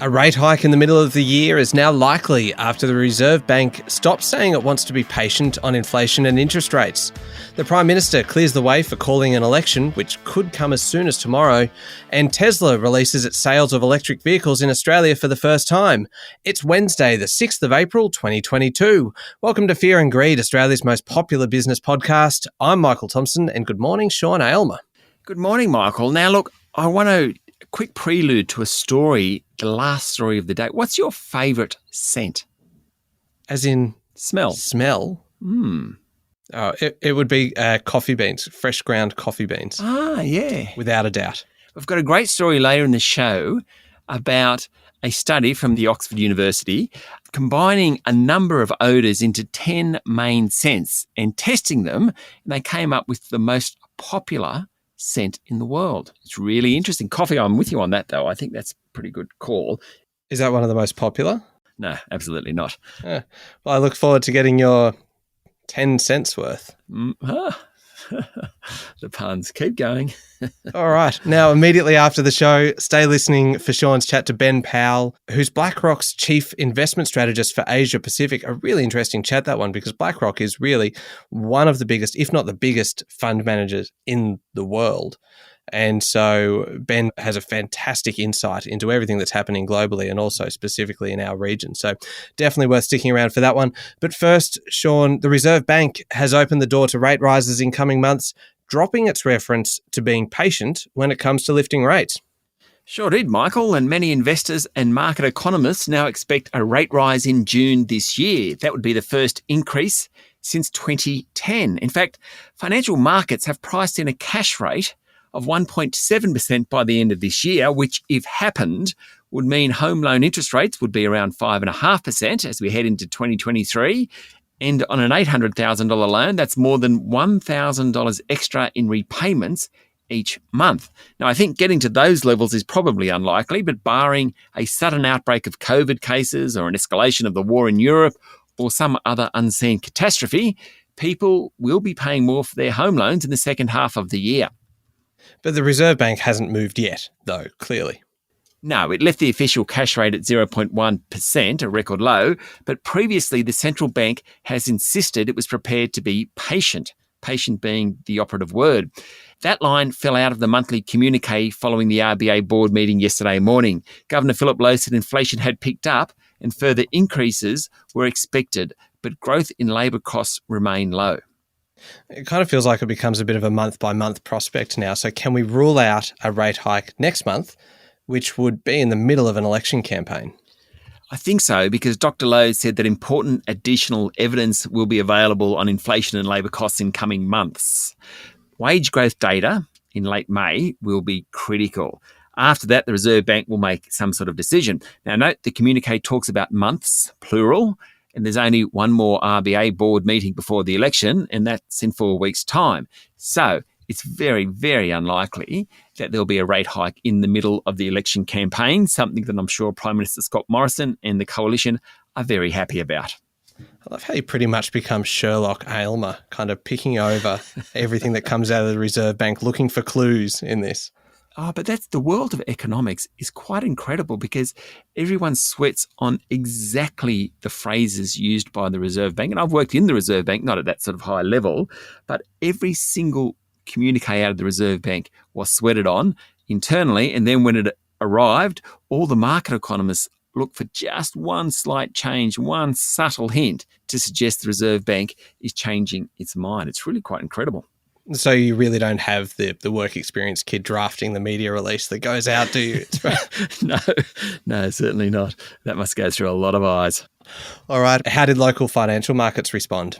A rate hike in the middle of the year is now likely after the Reserve Bank stopped saying it wants to be patient on inflation and interest rates. The Prime Minister clears the way for calling an election, which could come as soon as tomorrow, and Tesla releases its sales of electric vehicles in Australia for the first time. It's Wednesday, the 6th of April, 2022. Welcome to Fear and Greed, Australia's most popular business podcast. I'm Michael Thompson, and good morning, Sean Aylmer. Good morning, Michael. Now, look, I want to quick prelude to a story, the last story of the day. What's your favourite scent? As in? Smell. Smell? Oh, it would be coffee beans, fresh ground coffee beans. Ah, yeah. Without a doubt. We've got a great story later in the show about a study from the Oxford University combining a number of odours into 10 main scents and testing them, and they came up with the most popular scent in the world. It's really interesting. Coffee, I'm with you on that, though. I think that's a pretty good call. Is that one of the most popular? No, absolutely not. Well, I look forward to getting your 10 cents worth. The puns. Keep going. All right. Now, immediately after the show, stay listening for Sean's chat to Ben Powell, who's BlackRock's chief investment strategist for Asia Pacific. A really interesting chat, that one, because BlackRock is really one of the biggest, if not the biggest, fund managers in the world. And so Ben has a fantastic insight into everything that's happening globally and also specifically in our region. So definitely worth sticking around for that one. But first, Sean, the Reserve Bank has opened the door to rate rises in coming months, dropping its reference to being patient when it comes to lifting rates. Sure did, Michael, and many investors and market economists now expect a rate rise in June this year. That would be the first increase since 2010. In fact, financial markets have priced in a cash rate of 1.7% by the end of this year, which, if happened, would mean home loan interest rates would be around 5.5% as we head into 2023. And on an $800,000 loan, that's more than $1,000 extra in repayments each month. Now, I think getting to those levels is probably unlikely, but barring a sudden outbreak of COVID cases or an escalation of the war in Europe or some other unseen catastrophe, people will be paying more for their home loans in the second half of the year. But the Reserve Bank hasn't moved yet, though, clearly. No, it left the official cash rate at 0.1%, a record low, but previously the central bank has insisted it was prepared to be patient, patient being the operative word. That line fell out of the monthly communique following the RBA board meeting yesterday morning. Governor Philip Lowe said inflation had picked up and further increases were expected, but growth in labour costs remain low. It kind of feels like it becomes a bit of a month-by-month prospect now. So can we rule out a rate hike next month, which would be in the middle of an election campaign? I think so, because Dr. Lowe said that important additional evidence will be available on inflation and labour costs in coming months. Wage growth data in late May will be critical. After that, the Reserve Bank will make some sort of decision. Now, note the communique talks about months, plural, and there's only one more RBA board meeting before the election, and that's in 4 weeks' time. So it's very, very unlikely that there'll be a rate hike in the middle of the election campaign, something that I'm sure Prime Minister Scott Morrison and the coalition are very happy about. I love how you pretty much become Sherlock Aylmer, kind of picking over everything that comes out of the Reserve Bank, looking for clues in this. Oh, but that's the world of economics is quite incredible because everyone sweats on exactly the phrases used by the Reserve Bank. And I've worked in the Reserve Bank, not at that sort of high level, but every single communique out of the Reserve Bank was sweated on internally. And then when it arrived, all the market economists looked for just one slight change, one subtle hint to suggest the Reserve Bank is changing its mind. It's really quite incredible. So you really don't have the work experience kid drafting the media release that goes out, do you? No, certainly not. That must go through a lot of eyes. All right. How did local financial markets respond?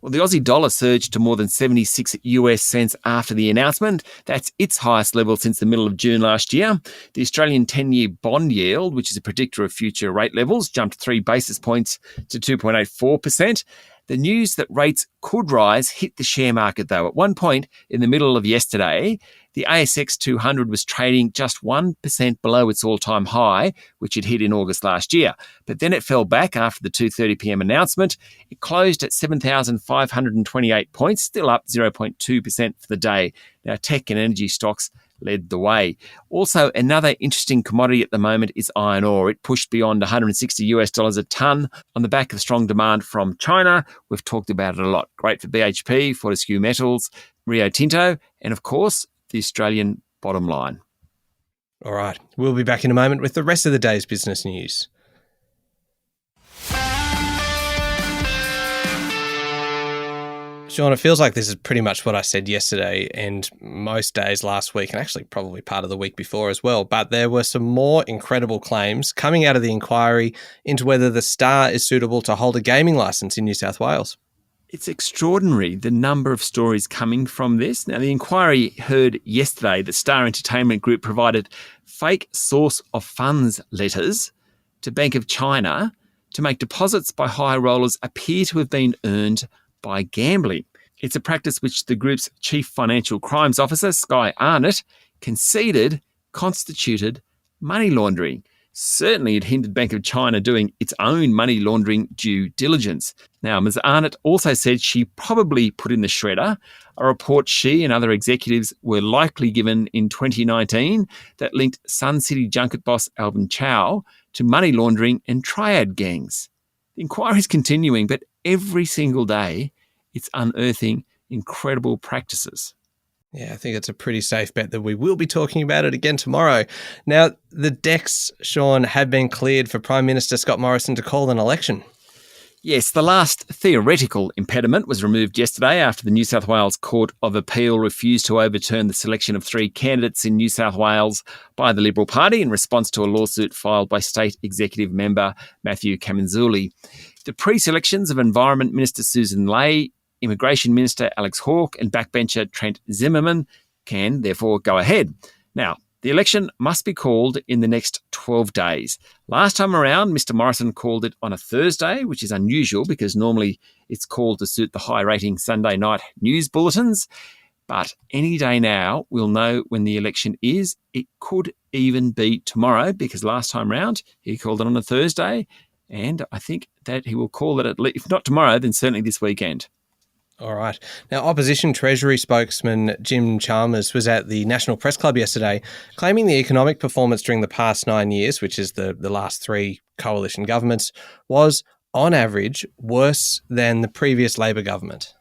Well, the Aussie dollar surged to more than 76 US cents after the announcement. That's its highest level since the middle of June last year. The Australian 10-year bond yield, which is a predictor of future rate levels, jumped 3 basis points to 2.84%. The news that rates could rise hit the share market, though. At one point in the middle of yesterday, the ASX 200 was trading just 1% below its all-time high, which it hit in August last year. But then it fell back after the 2:30 p.m. announcement. It closed at 7,528 points, still up 0.2% for the day. Now, tech and energy stocks led the way. Also, another interesting commodity at the moment is iron ore. It pushed beyond $160 a tonne on the back of strong demand from China. We've talked about it a lot. Great for BHP, Fortescue Metals, Rio Tinto, and of course, the Australian bottom line. All right, we'll be back in a moment with the rest of the day's business news. Sean, it feels like this is pretty much what I said yesterday and most days last week, and actually probably part of the week before as well. But there were some more incredible claims coming out of the inquiry into whether the Star is suitable to hold a gaming licence in New South Wales. It's extraordinary, the number of stories coming from this. Now, the inquiry heard yesterday that Star Entertainment Group provided fake source of funds letters to Bank of China to make deposits by high rollers appear to have been earned by gambling. It's a practice which the group's chief financial crimes officer, Sky Arnott, conceded constituted money laundering. Certainly it hindered Bank of China doing its own money laundering due diligence. Now, Ms. Arnott also said she probably put in the shredder a report she and other executives were likely given in 2019 that linked Sun City junket boss Alvin Chow to money laundering and triad gangs. The inquiry is continuing, but every single day it's unearthing incredible practices. Yeah, I think it's a pretty safe bet that we will be talking about it again tomorrow. Now, the decks, Sean, have been cleared for Prime Minister Scott Morrison to call an election. Yes, the last theoretical impediment was removed yesterday after the New South Wales Court of Appeal refused to overturn the selection of 3 candidates in New South Wales by the Liberal Party in response to a lawsuit filed by State Executive Member Matthew Kaminzuli. The pre-selections of Environment Minister Susan Ley, Immigration Minister Alex Hawke and backbencher Trent Zimmerman can therefore go ahead. Now, the election must be called in the next 12 days. Last time around, Mr Morrison called it on a Thursday, which is unusual because normally it's called to suit the high-rating Sunday night news bulletins. But any day now, we'll know when the election is. It could even be tomorrow because last time round, he called it on a Thursday. And I think that he will call it, if not tomorrow, then certainly this weekend. All right. Now, Opposition Treasury spokesman Jim Chalmers was at the National Press Club yesterday, claiming the economic performance during the past 9 years, which is the last 3 coalition governments, was, on average, worse than the previous Labor government.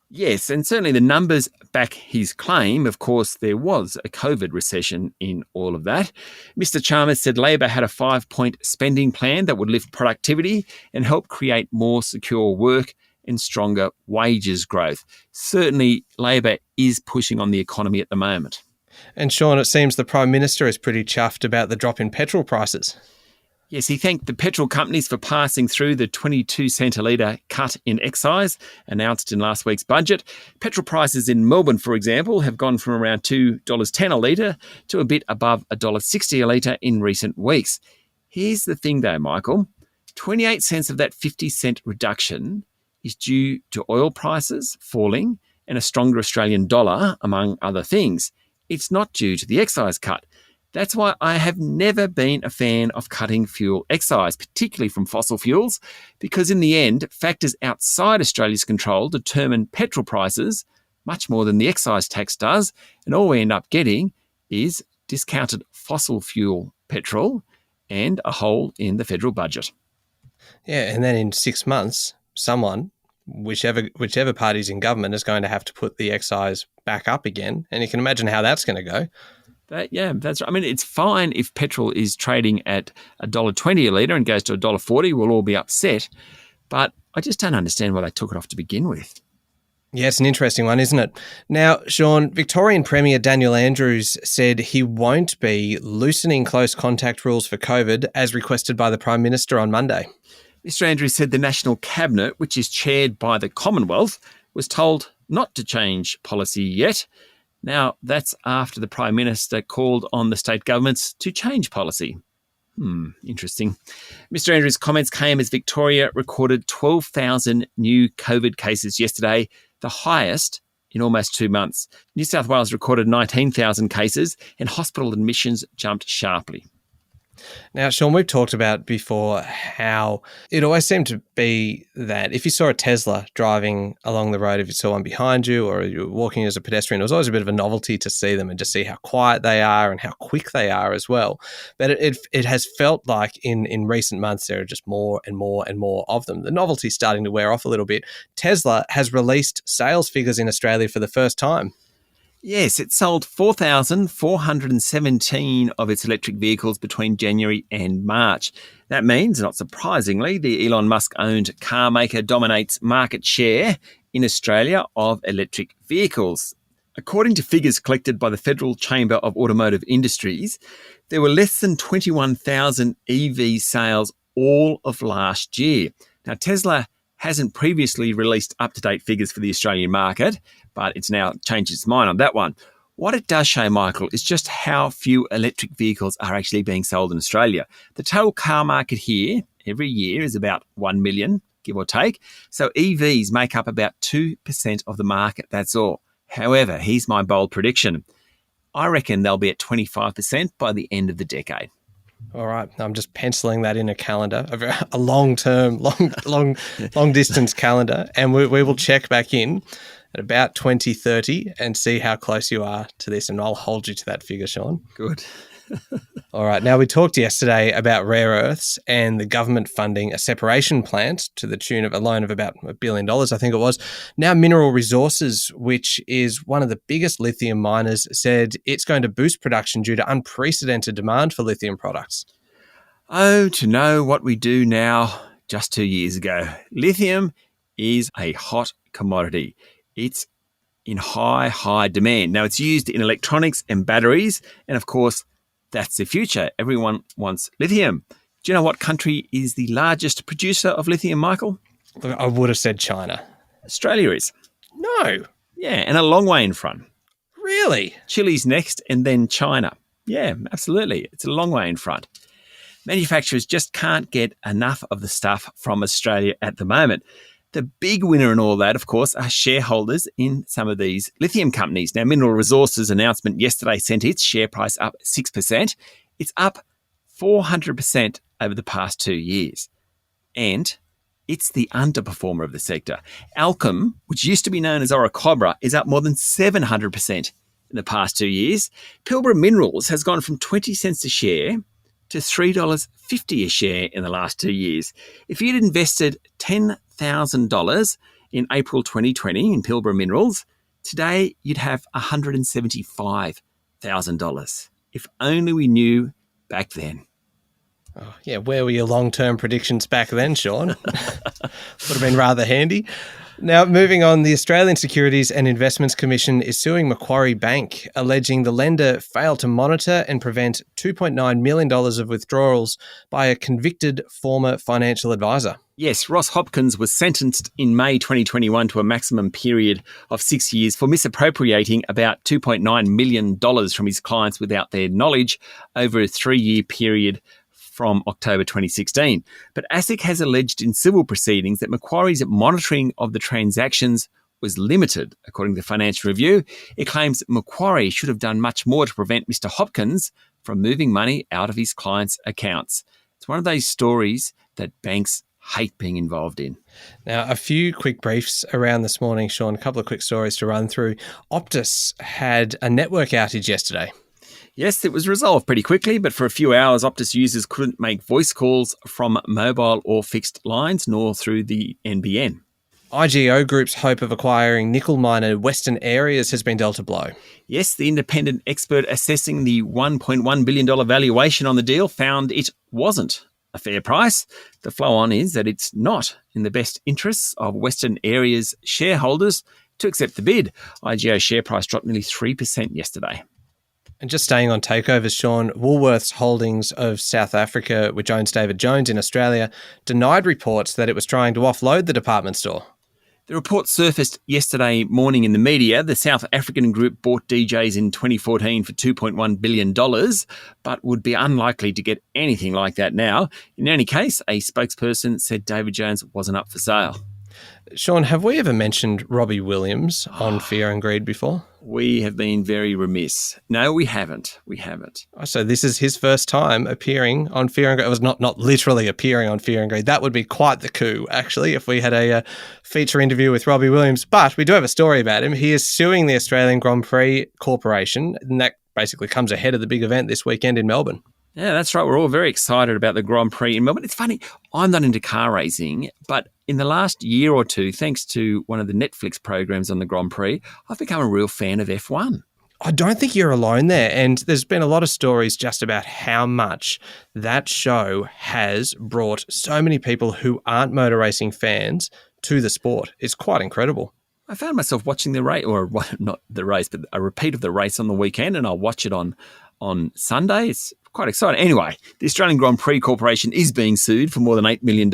Yes, and certainly the numbers back his claim. Of course, there was a COVID recession in all of that. Mr Chalmers said Labor had a 5-point spending plan that would lift productivity and help create more secure work and stronger wages growth. Certainly, Labor is pushing on the economy at the moment. And Sean, it seems the Prime Minister is pretty chuffed about the drop in petrol prices. Yes, he thanked the petrol companies for passing through the 22 cent a litre cut in excise announced in last week's budget. Petrol prices in Melbourne, for example, have gone from around $2.10 a litre to a bit above $1.60 a litre in recent weeks. Here's the thing though, Michael. 28 cents of that 50 cent reduction is due to oil prices falling and a stronger Australian dollar, among other things. It's not due to the excise cut. That's why I have never been a fan of cutting fuel excise, particularly from fossil fuels, because in the end, factors outside Australia's control determine petrol prices much more than the excise tax does, and all we end up getting is discounted fossil fuel petrol and a hole in the federal budget. Yeah, and then in 6 months, someone, whichever party's in government, is going to have to put the excise back up again, and you can imagine how that's going to go. That's right. I mean, it's fine if petrol is trading at $1.20 a litre and goes to $1.40. We'll all be upset, but I just don't understand why they took it off to begin with. Yeah, it's an interesting one, isn't it? Now, Sean, Victorian Premier Daniel Andrews said he won't be loosening close contact rules for COVID as requested by the Prime Minister on Monday. Mr Andrews said the National Cabinet, which is chaired by the Commonwealth, was told not to change policy yet. Now, that's after the Prime Minister called on the state governments to change policy. Interesting. Mr Andrews' comments came as Victoria recorded 12,000 new COVID cases yesterday, the highest in almost 2 months. New South Wales recorded 19,000 cases and hospital admissions jumped sharply. Now, Sean, we've talked about before how it always seemed to be that if you saw a Tesla driving along the road, if you saw one behind you or you were walking as a pedestrian, it was always a bit of a novelty to see them and to see how quiet they are and how quick they are as well. But it has felt like in recent months there are just more and more and more of them. The novelty's starting to wear off a little bit. Tesla has released sales figures in Australia for the first time. Yes, it sold 4,417 of its electric vehicles between January and March. That means, not surprisingly, the Elon Musk-owned car maker dominates market share in Australia of electric vehicles. According to figures collected by the Federal Chamber of Automotive Industries, there were less than 21,000 EV sales all of last year. Now, Tesla hasn't previously released up-to-date figures for the Australian market, but it's now changed its mind on that one. What it does show, Michael, is just how few electric vehicles are actually being sold in Australia. The total car market here every year is about 1 million, give or take. So EVs make up about 2% of the market, that's all. However, here's my bold prediction. I reckon they'll be at 25% by the end of the decade. All right, I'm just penciling that in a calendar, a long-term, long-distance calendar, and we will check back in at about 2030 and see how close you are to this, and I'll hold you to that figure, Sean. Good. All right, now we talked yesterday about rare earths and the government funding a separation plant to the tune of a loan of about $1 billion, I think it was. Now Mineral Resources, which is one of the biggest lithium miners, said it's going to boost production due to unprecedented demand for lithium products. Oh, to know what we do now just 2 years ago. Lithium is a hot commodity. It's in high demand. Now, it's used in electronics and batteries, and of course, that's the future. Everyone wants lithium. Do you know what country is the largest producer of lithium, Michael? I would have said China. Australia is. No. Yeah, and a long way in front. Really? Chile's next, and then China. Yeah, absolutely. It's a long way in front. Manufacturers just can't get enough of the stuff from Australia at the moment. The big winner in all that, of course, are shareholders in some of these lithium companies. Now, Mineral Resources' announcement yesterday sent its share price up 6%. It's up 400% over the past 2 years. And it's the underperformer of the sector. Allkem, which used to be known as Orocobre, is up more than 700% in the past 2 years. Pilbara Minerals has gone from 20 cents a share to $3.50 a share in the last 2 years. If you'd invested $10,000 in April 2020 in Pilbara Minerals, today you'd have $175,000. If only we knew back then. Oh, yeah, where were your long-term predictions back then, Sean? Would have been rather handy. Now, moving on, the Australian Securities and Investments Commission is suing Macquarie Bank, alleging the lender failed to monitor and prevent $2.9 million of withdrawals by a convicted former financial advisor. Yes, Ross Hopkins was sentenced in May 2021 to a maximum period of 6 years for misappropriating about $2.9 million from his clients without their knowledge over a 3-year period from October 2016. But ASIC has alleged in civil proceedings that Macquarie's monitoring of the transactions was limited. According to Financial Review, it claims that Macquarie should have done much more to prevent Mr. Hopkins from moving money out of his clients' accounts. It's one of those stories that banks hate being involved in. Now, a few quick briefs around this morning, Sean, a couple of quick stories to run through. Optus had a network outage yesterday. Yes, it was resolved pretty quickly, but for a few hours, Optus users couldn't make voice calls from mobile or fixed lines, nor through the NBN. IGO Group's hope of acquiring nickel miner Western Areas has been dealt a blow. Yes, the independent expert assessing the $1.1 billion valuation on the deal found it wasn't a fair price. The flow-on is that it's not in the best interests of Western Areas shareholders to accept the bid. IGO share price dropped nearly 3% yesterday. And just staying on takeovers, Sean, Woolworths Holdings of South Africa, which owns David Jones in Australia, denied reports that it was trying to offload the department store. The report surfaced yesterday morning in the media. The South African group bought DJs in 2014 for $2.1 billion, but would be unlikely to get anything like that now. In any case, a spokesperson said David Jones wasn't up for sale. Sean, have we ever mentioned Robbie Williams on Fear and Greed before? We have been very remiss. No, we haven't. We haven't. So this is his first time appearing on Fear and Greed. It was not literally appearing on Fear and Greed. That would be quite the coup, actually, if we had a feature interview with Robbie Williams. But we do have a story about him. He is suing the Australian Grand Prix Corporation, and that basically comes ahead of the big event this weekend in Melbourne. Yeah, that's right. We're all very excited about the Grand Prix in Melbourne. It's funny, I'm not into car racing, but in the last year or two, thanks to one of the Netflix programs on the Grand Prix, I've become a real fan of F1. I don't think you're alone there. And there's been a lot of stories just about how much that show has brought so many people who aren't motor racing fans to the sport. It's quite incredible. I found myself watching the race, or not the race, but a repeat of the race on the weekend, and I'll watch it on Sunday. It's quite exciting. Anyway, the Australian Grand Prix Corporation is being sued for more than $8 million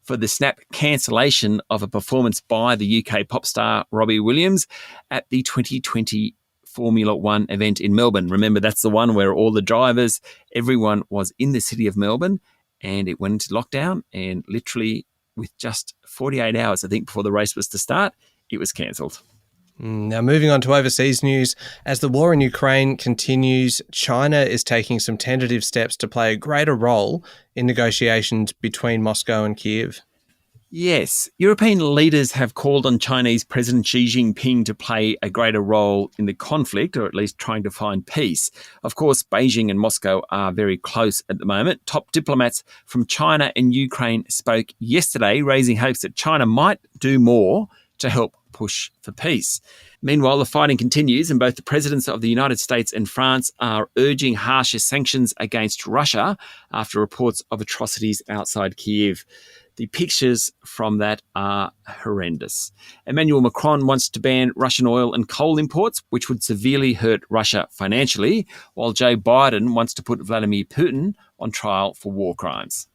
for the snap cancellation of a performance by the UK pop star Robbie Williams at the 2020 Formula One event in Melbourne. Remember, that's the one where all the drivers, everyone was in the city of Melbourne, and it went into lockdown, and literally with just 48 hours, I think, before the race was to start, it was cancelled. Now, moving on to overseas news, as the war in Ukraine continues, China is taking some tentative steps to play a greater role in negotiations between Moscow and Kyiv. Yes, European leaders have called on Chinese President Xi Jinping to play a greater role in the conflict, or at least trying to find peace. Of course, Beijing and Moscow are very close at the moment. Top diplomats from China and Ukraine spoke yesterday, raising hopes that China might do more to help push for peace. Meanwhile, the fighting continues, and both the presidents of the United States and France are urging harsher sanctions against Russia after reports of atrocities outside Kyiv. The pictures from that are horrendous. Emmanuel Macron wants to ban Russian oil and coal imports, which would severely hurt Russia financially, while Joe Biden wants to put Vladimir Putin on trial for war crimes.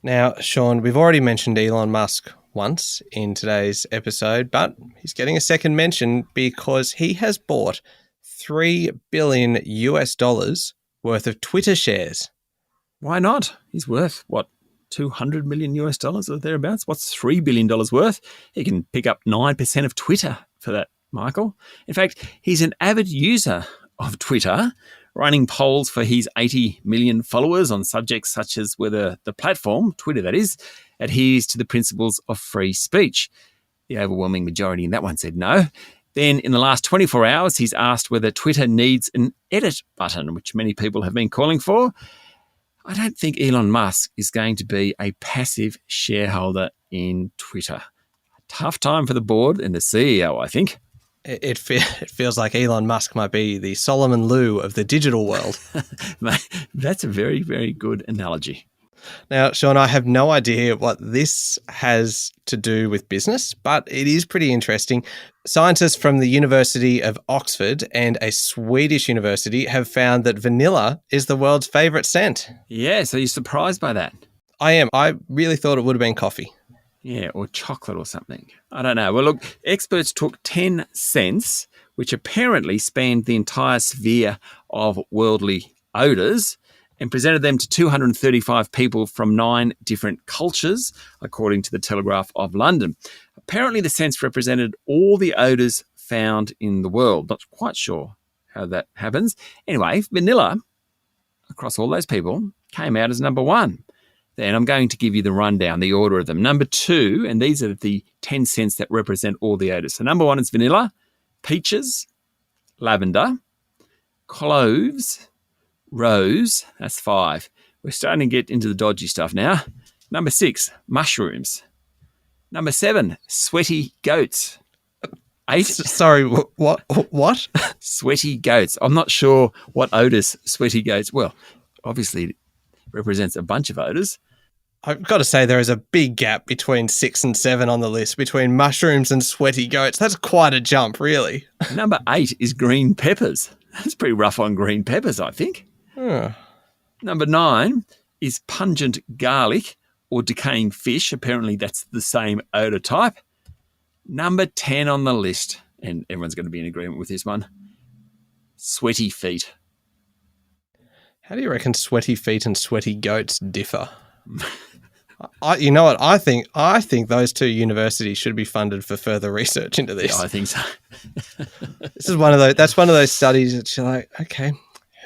Now, Sean, we've already mentioned Elon Musk once in today's episode, but he's getting a second mention because he has bought $3 billion worth of Twitter shares. Why not? He's worth, what, $200 million or thereabouts? What's $3 billion worth? He can pick up 9% of Twitter for that, Michael. In fact, he's an avid user of Twitter, running polls for his 80 million followers on subjects such as whether the platform, Twitter that is, adheres to the principles of free speech. The overwhelming majority in that one said no. Then in the last 24 hours, he's asked whether Twitter needs an edit button, which many people have been calling for. I don't think Elon Musk is going to be a passive shareholder in Twitter. A tough time for the board and the CEO, I think. It feels like Elon Musk might be the Solomon Lew of the digital world. That's a very, very good analogy. Now, Sean, I have no idea what this has to do with business, but it is pretty interesting. Scientists from the University of Oxford and a Swedish university have found that vanilla is the world's favourite scent. Yeah, so you're surprised by that? I am. I really thought it would have been coffee. Yeah, or chocolate or something. I don't know. Well, look, experts took 10 scents, which apparently spanned the entire sphere of worldly odours, and presented them to 235 people from 9 different cultures, according to the Telegraph of London. Apparently, the scents represented all the odours found in the world. Not quite sure how that happens. Anyway, vanilla, across all those people, came out as number 1. Then I'm going to give you the rundown, the order of them. Number 2, and these are the 10 scents that represent all the odours. So number 1 is vanilla, peaches, lavender, cloves, rose, that's 5. We're starting to get into the dodgy stuff now. Number 6, mushrooms. Number 7, sweaty goats. 8. Sorry, what? Sweaty goats. I'm not sure what odours sweaty goats, well, obviously it represents a bunch of odours. I've got to say there is a big gap between 6 and 7 on the list, between mushrooms and sweaty goats. That's quite a jump, really. Number 8 is green peppers. That's pretty rough on green peppers, I think. Number 9 is pungent garlic or decaying fish. Apparently that's the same odour type. Number 10 on the list, and everyone's going to be in agreement with this one, sweaty feet. How do you reckon sweaty feet and sweaty goats differ? You know what? I think those two universities should be funded for further research into this. Yeah, I think so. This is one of those. That's one of those studies that you're like, okay,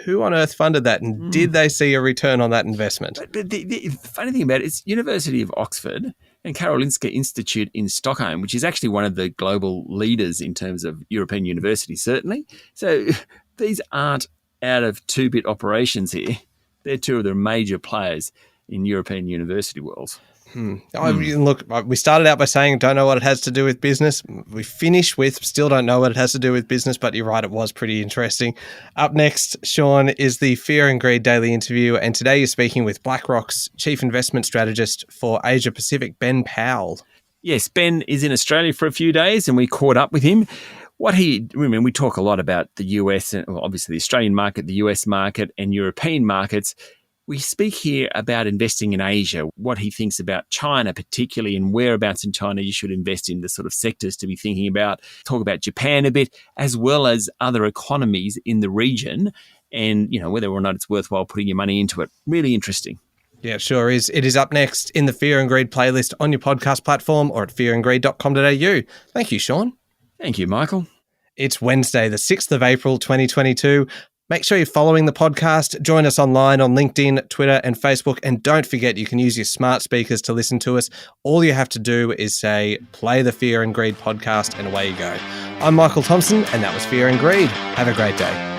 who on earth funded that, and did they see a return on that investment? But the funny thing about it is University of Oxford and Karolinska Institute in Stockholm, which is actually one of the global leaders in terms of European universities, certainly. So these aren't out of two-bit operations here. They're two of the major players in European university worlds. Look, we started out by saying don't know what it has to do with business. We finish with still don't know what it has to do with business, but you're right, it was pretty interesting. Up next, Sean, is the Fear and Greed Daily Interview, and today you're speaking with BlackRock's Chief Investment Strategist for Asia Pacific, Ben Powell. Yes, Ben is in Australia for a few days and we caught up with him. We talk a lot about the US, and obviously the Australian market, the US market and European markets. We speak here about investing in Asia, what he thinks about China particularly, and whereabouts in China you should invest in, the sort of sectors to be thinking about. Talk about Japan a bit, as well as other economies in the region, and whether or not it's worthwhile putting your money into it. Really interesting. Yeah, it sure is. It is up next in the Fear and Greed playlist on your podcast platform or at fearandgreed.com.au. Thank you, Sean. Thank you, Michael. It's Wednesday, the 6th of April, 2022. Make sure you're following the podcast. Join us online on LinkedIn, Twitter, and Facebook. And don't forget, you can use your smart speakers to listen to us. All you have to do is say, play the Fear and Greed podcast, and away you go. I'm Michael Thompson, and that was Fear and Greed. Have a great day.